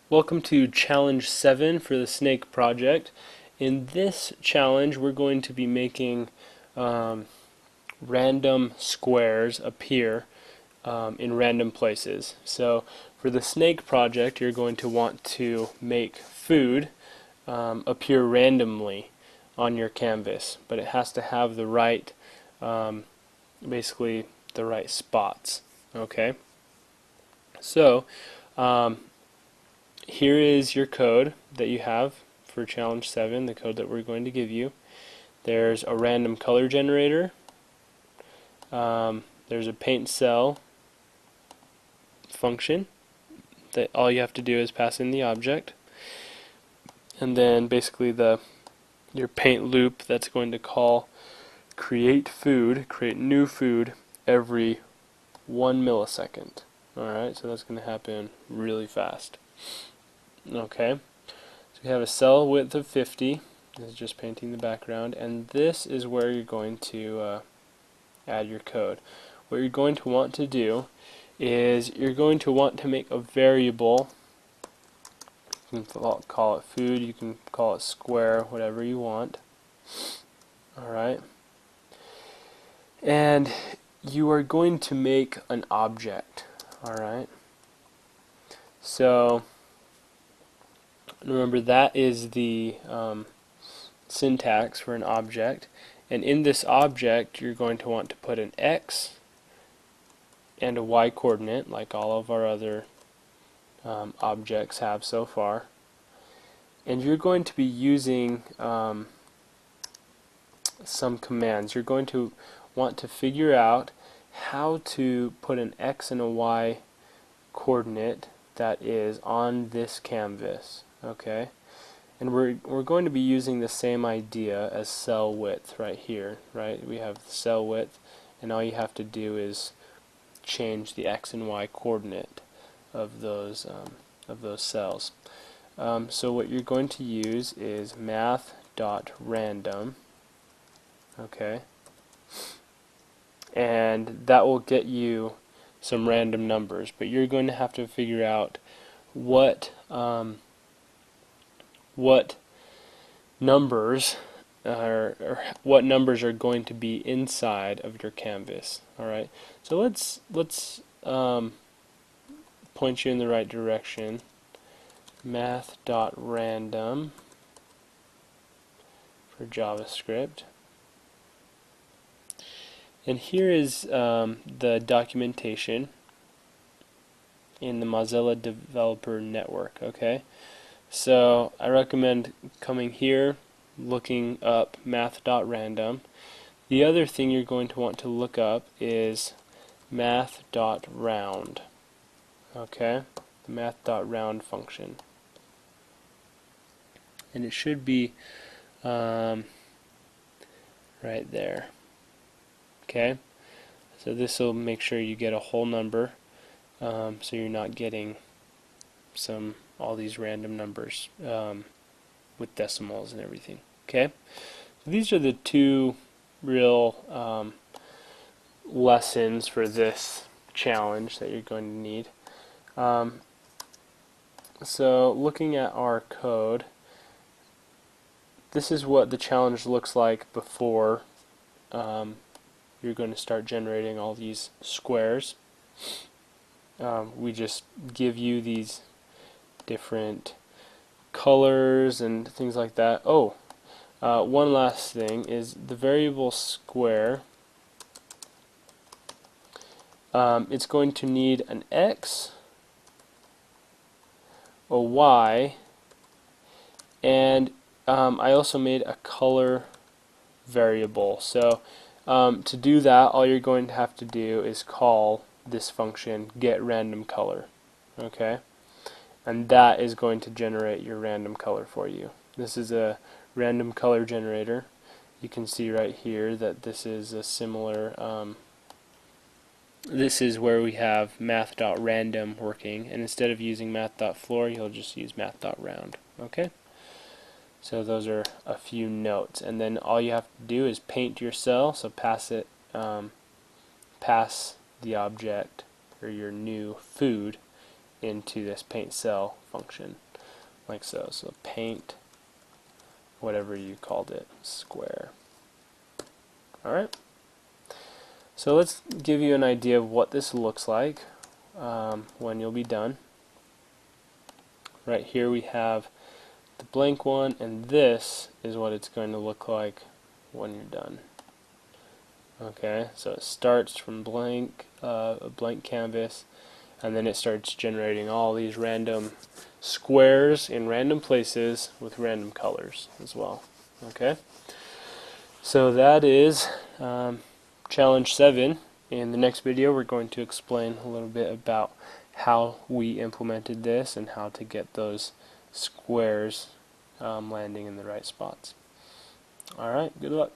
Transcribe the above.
Welcome to Challenge 7 for the Snake Project. In this challenge, we're going to be making um, random squares appear in random places. So for the Snake Project, you're going to want to make food appear randomly on your canvas, but it has to have the right, basically the right spots. Okay, so um, here is your code that you have for challenge 7, the code that we're going to give you. There's a random color generator, there's a paint cell function that all you have to do is pass in the object, and then basically your paint loop that's going to call create new food every 1 millisecond. Alright, so that's going to happen really fast. Okay, so we have a cell width of 50. This is just painting the background, and this is where you're going to add your code. What you're going to want to do is you're going to want to make a variable. You can call it food, you can call it square, whatever you want. Alright, and you are going to make an object. Alright, so remember that is the syntax for an object, and in this object you're going to want to put an x and a y coordinate like all of our other objects have so far, and you're going to be using some commands. You're going to want to figure out how to put an x and a y coordinate that is on this canvas. Okay, and we're going to be using the same idea as cell width right here. Right, we have the cell width, and all you have to do is change the x and y coordinate of those cells. So what you're going to use is math.random. Okay, and that will get you some random numbers, but you're going to have to figure out what numbers or what numbers are going to be inside of your canvas. All right, so let's point you in the right direction. Math.random for JavaScript. And here is the documentation in the Mozilla Developer Network. Okay, so I recommend coming here, looking up math.random. The other thing you're going to want to look up is math.round. Okay, the math.round function. And it should be right there. Okay, so this will make sure you get a whole number, so you're not getting all these random numbers with decimals and everything. Okay, so these are the two real lessons for this challenge that you're going to need. So looking at our code, this is what the challenge looks like before you're going to start generating all these squares. We just give you these different colors and things like that. Oh, one last thing is the variable square. It's going to need an x, a y, and I also made a color variable. So to do that, all you're going to have to do is call this function getRandomColor. Okay, and that is going to generate your random color for you. This is a random color generator. You can see right here that this is a similar this is where we have math.random working, and instead of using math.floor, you'll just use math.round. Okay, so those are a few notes, and then all you have to do is paint your cell. So pass the object or your new food into this paint cell function, like so. So paint, whatever you called it, square. Alright, so let's give you an idea of what this looks like when you'll be done. Right here we have the blank one, and this is what it's going to look like when you're done. Okay, so it starts from a blank canvas, and then it starts generating all these random squares in random places with random colors as well. Okay, so that is challenge 7. In the next video we're going to explain a little bit about how we implemented this and how to get those squares landing in the right spots. Alright, good luck.